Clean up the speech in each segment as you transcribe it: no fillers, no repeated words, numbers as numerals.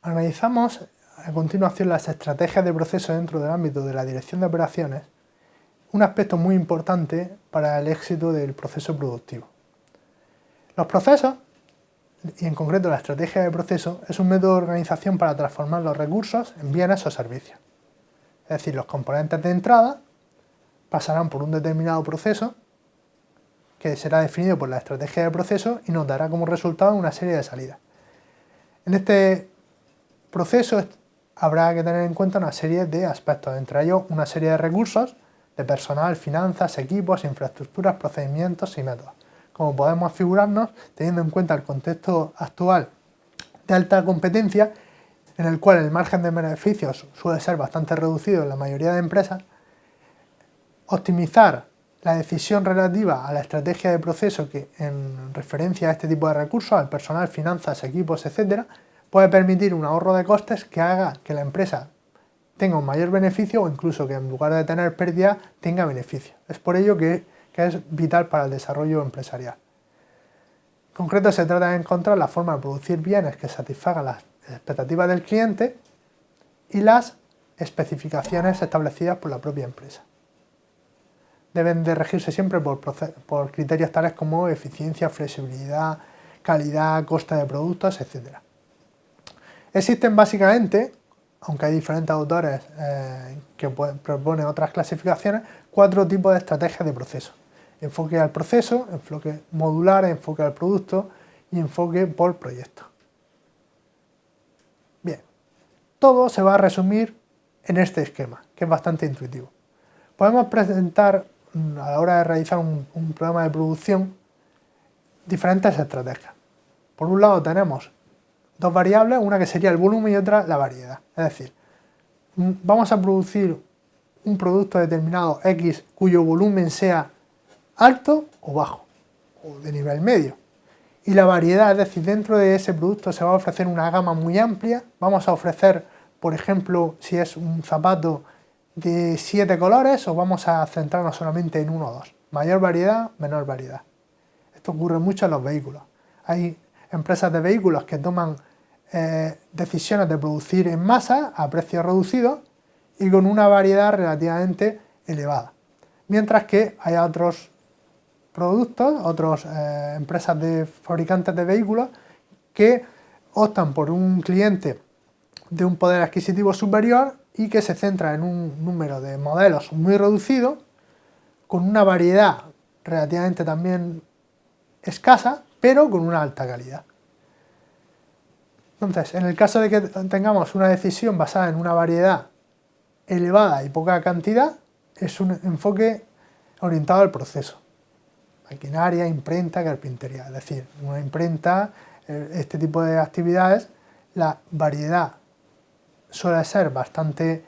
Analizamos a continuación las estrategias de proceso dentro del ámbito de la dirección de operaciones, un aspecto muy importante para el éxito del proceso productivo. Los procesos, y en concreto la estrategia de proceso, es un método de organización para transformar los recursos en bienes o servicios. Es decir, los componentes de entrada pasarán por un determinado proceso que será definido por la estrategia de proceso y nos dará como resultado una serie de salidas. En este proceso habrá que tener en cuenta una serie de aspectos, entre ellos una serie de recursos de personal, finanzas, equipos, infraestructuras, procedimientos y métodos. Como podemos figurarnos, teniendo en cuenta el contexto actual de alta competencia, en el cual el margen de beneficios suele ser bastante reducido en la mayoría de empresas, optimizar la decisión relativa a la estrategia de proceso que en referencia a este tipo de recursos, al personal, finanzas, equipos, etc., puede permitir un ahorro de costes que haga que la empresa tenga un mayor beneficio o incluso que en lugar de tener pérdida tenga beneficio. Es por ello que es vital para el desarrollo empresarial. En concreto se trata de encontrar la forma de producir bienes que satisfagan las expectativas del cliente y las especificaciones establecidas por la propia empresa. Deben de regirse siempre por criterios tales como eficiencia, flexibilidad, calidad, coste de productos, etc. Existen básicamente, aunque hay diferentes autores que proponen otras clasificaciones, 4 tipos de estrategias de proceso. Enfoque al proceso, enfoque modular, enfoque al producto y enfoque por proyecto. Bien, todo se va a resumir en este esquema, que es bastante intuitivo. Podemos presentar, a la hora de realizar un programa de producción, diferentes estrategias. Por un lado tenemos dos variables, una que sería el volumen y otra la variedad. Es decir, vamos a producir un producto determinado X cuyo volumen sea alto o bajo, o de nivel medio. Y la variedad, es decir, dentro de ese producto se va a ofrecer una gama muy amplia. Vamos a ofrecer, por ejemplo, si es un zapato de 7 colores, o vamos a centrarnos solamente en 1 o 2. Mayor variedad, menor variedad. Esto ocurre mucho en los vehículos. Hay empresas de vehículos que toman decisiones de producir en masa a precios reducidos y con una variedad relativamente elevada. Mientras que hay otros productos, otras empresas de fabricantes de vehículos que optan por un cliente de un poder adquisitivo superior y que se centra en un número de modelos muy reducido, con una variedad relativamente también escasa, pero con una alta calidad. Entonces, en el caso de que tengamos una decisión basada en una variedad elevada y poca cantidad, es un enfoque orientado al proceso. Maquinaria, imprenta, carpintería. Es decir, una imprenta, este tipo de actividades, la variedad suele ser bastante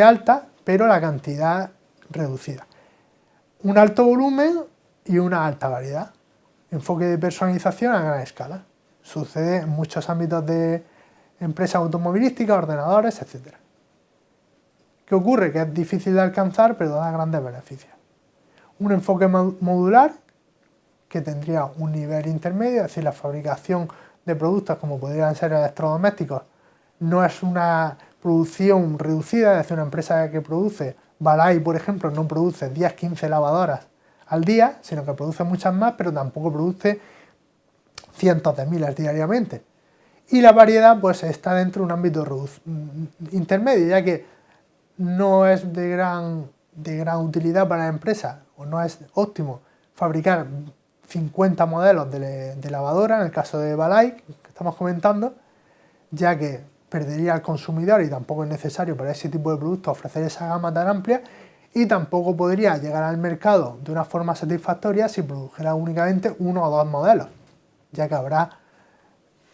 alta, pero la cantidad reducida. Un alto volumen y una alta variedad. Enfoque de personalización a gran escala. Sucede en muchos ámbitos de empresas automovilísticas, ordenadores, etc. ¿Qué ocurre? Que es difícil de alcanzar, pero da grandes beneficios. Un enfoque modular, que tendría un nivel intermedio, es decir, la fabricación de productos como podrían ser electrodomésticos, no es una producción reducida, es decir, una empresa que produce, Balay, por ejemplo, no produce 10-15 lavadoras al día, sino que produce muchas más, pero tampoco produce cientos de miles diariamente. Y la variedad pues está dentro de un ámbito intermedio, ya que no es de gran utilidad para la empresa, o no es óptimo fabricar 50 modelos de lavadora, en el caso de Balay, que estamos comentando, ya que perdería al consumidor y tampoco es necesario para ese tipo de productos ofrecer esa gama tan amplia, y tampoco podría llegar al mercado de una forma satisfactoria si produjera únicamente 1 o 2 modelos, ya que habrá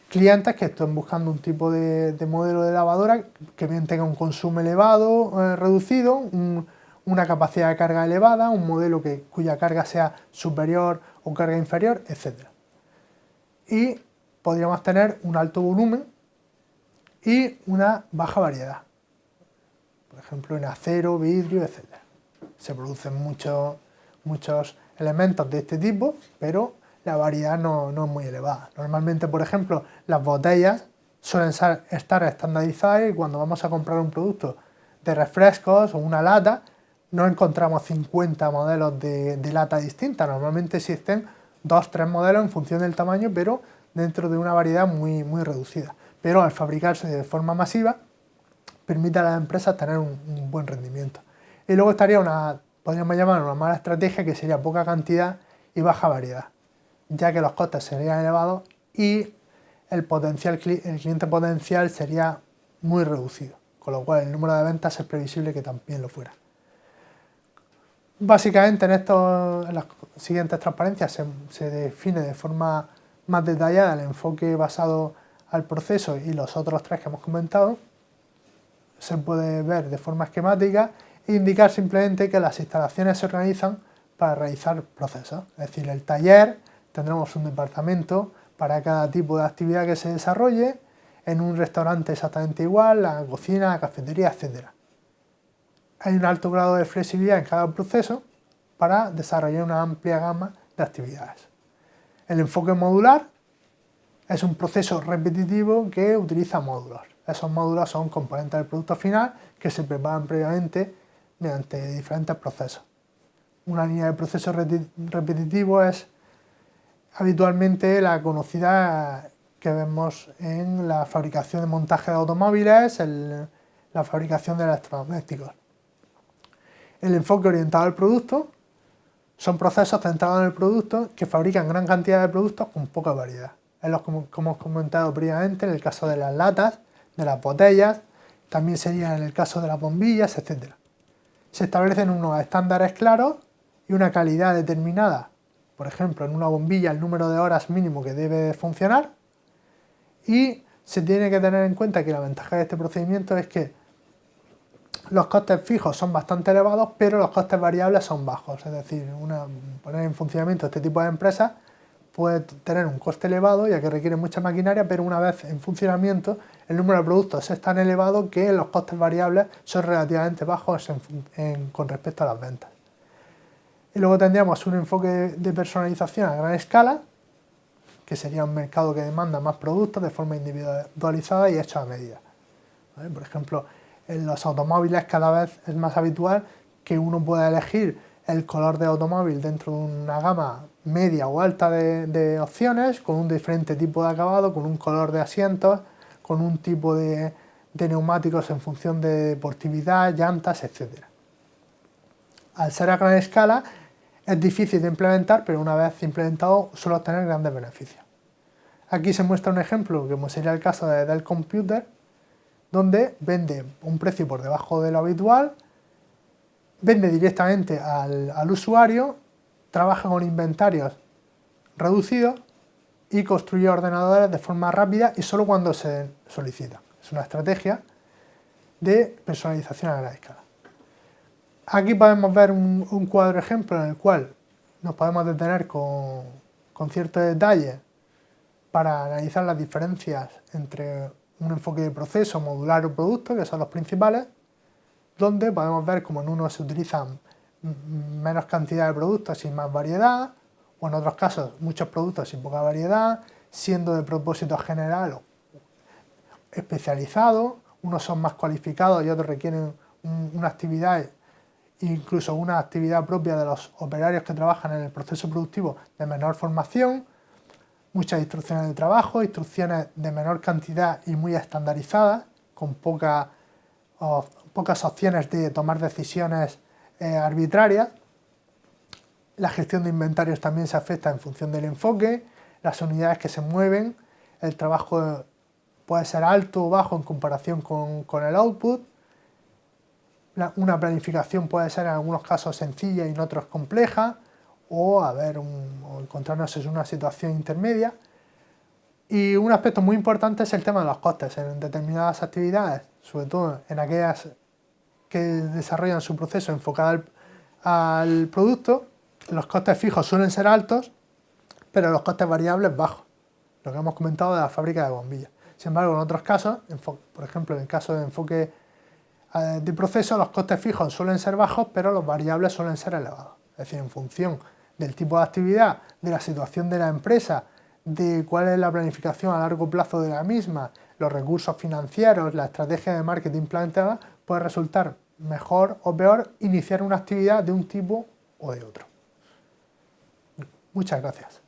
clientes que estén buscando un tipo de modelo de lavadora que bien tenga un consumo elevado, reducido, una capacidad de carga elevada, un modelo cuya carga sea superior o carga inferior, etc. Y podríamos tener un alto volumen y una baja variedad. Por ejemplo, en acero, vidrio, etc. Se producen muchos elementos de este tipo, pero la variedad no es muy elevada. Normalmente, por ejemplo, las botellas suelen estar estandarizadas y cuando vamos a comprar un producto de refrescos o una lata, no encontramos 50 modelos de lata distintas. Normalmente existen 2 o 3 modelos en función del tamaño, pero dentro de una variedad muy reducida. Pero al fabricarse de forma masiva, permite a las empresas tener un buen rendimiento. Y luego estaría podríamos llamar una mala estrategia, que sería poca cantidad y baja variedad, ya que los costes serían elevados y el cliente potencial sería muy reducido, con lo cual el número de ventas es previsible que también lo fuera. Básicamente en las siguientes transparencias se define de forma más detallada el enfoque basado al proceso y los otros 3 que hemos comentado. Se puede ver de forma esquemática e indicar simplemente que las instalaciones se organizan para realizar procesos. Es decir, el taller, tendremos un departamento para cada tipo de actividad que se desarrolle, en un restaurante exactamente igual, la cocina, la cafetería, etc. Hay un alto grado de flexibilidad en cada proceso para desarrollar una amplia gama de actividades. El enfoque modular es un proceso repetitivo que utiliza módulos. Esos módulos son componentes del producto final que se preparan previamente mediante diferentes procesos. Una línea de proceso repetitivo es habitualmente la conocida que vemos en la fabricación de montaje de automóviles, la fabricación de electrodomésticos. El enfoque orientado al producto son procesos centrados en el producto que fabrican gran cantidad de productos con poca variedad. Es como hemos comentado previamente en el caso de las latas, de las botellas, también sería en el caso de las bombillas, etc. Se establecen unos estándares claros y una calidad determinada. Por ejemplo, en una bombilla el número de horas mínimo que debe funcionar, y se tiene que tener en cuenta que la ventaja de este procedimiento es que los costes fijos son bastante elevados, pero los costes variables son bajos. Es decir, poner en funcionamiento este tipo de empresas puede tener un coste elevado, ya que requiere mucha maquinaria, pero una vez en funcionamiento el número de productos es tan elevado que los costes variables son relativamente bajos con respecto a las ventas. Y luego tendríamos un enfoque de personalización a gran escala, que sería un mercado que demanda más productos de forma individualizada y hechos a medida. ¿Vale? Por ejemplo, en los automóviles cada vez es más habitual que uno pueda elegir el color de automóvil dentro de una gama media o alta de opciones, con un diferente tipo de acabado, con un color de asientos, con un tipo de neumáticos en función de deportividad, llantas, etc. Al ser a gran escala es difícil de implementar, pero una vez implementado suele obtener grandes beneficios. Aquí se muestra un ejemplo, como sería el caso de Dell Computer, donde vende un precio por debajo de lo habitual, vende directamente al usuario, trabaja con inventarios reducidos y construye ordenadores de forma rápida y solo cuando se solicita. Es una estrategia de personalización a gran escala. Aquí podemos ver un cuadro ejemplo en el cual nos podemos detener con cierto detalle para analizar las diferencias entre un enfoque de proceso, modular o producto, que son los principales, donde podemos ver cómo en uno se utilizan menos cantidad de productos y más variedad, o en otros casos muchos productos y poca variedad, siendo de propósito general o especializado. Unos son más cualificados y otros requieren una actividad, incluso una actividad propia de los operarios que trabajan en el proceso productivo, de menor formación, muchas instrucciones de trabajo, instrucciones de menor cantidad y muy estandarizadas, con pocas opciones de tomar decisiones arbitrarias. La gestión de inventarios también se afecta en función del enfoque, las unidades que se mueven, el trabajo puede ser alto o bajo en comparación con el output. Una planificación puede ser en algunos casos sencilla y en otros compleja, o encontrarnos en una situación intermedia. Y un aspecto muy importante es el tema de los costes. En determinadas actividades, sobre todo en aquellas que desarrollan su proceso enfocado al producto, los costes fijos suelen ser altos, pero los costes variables bajos, lo que hemos comentado de la fábrica de bombillas. Sin embargo, en otros casos, por ejemplo en el caso de enfoque de proceso, los costes fijos suelen ser bajos, pero los variables suelen ser elevados. Es decir, en función del tipo de actividad, de la situación de la empresa, de cuál es la planificación a largo plazo de la misma, los recursos financieros, la estrategia de marketing planteada, puede resultar mejor o peor iniciar una actividad de un tipo o de otro. Muchas gracias.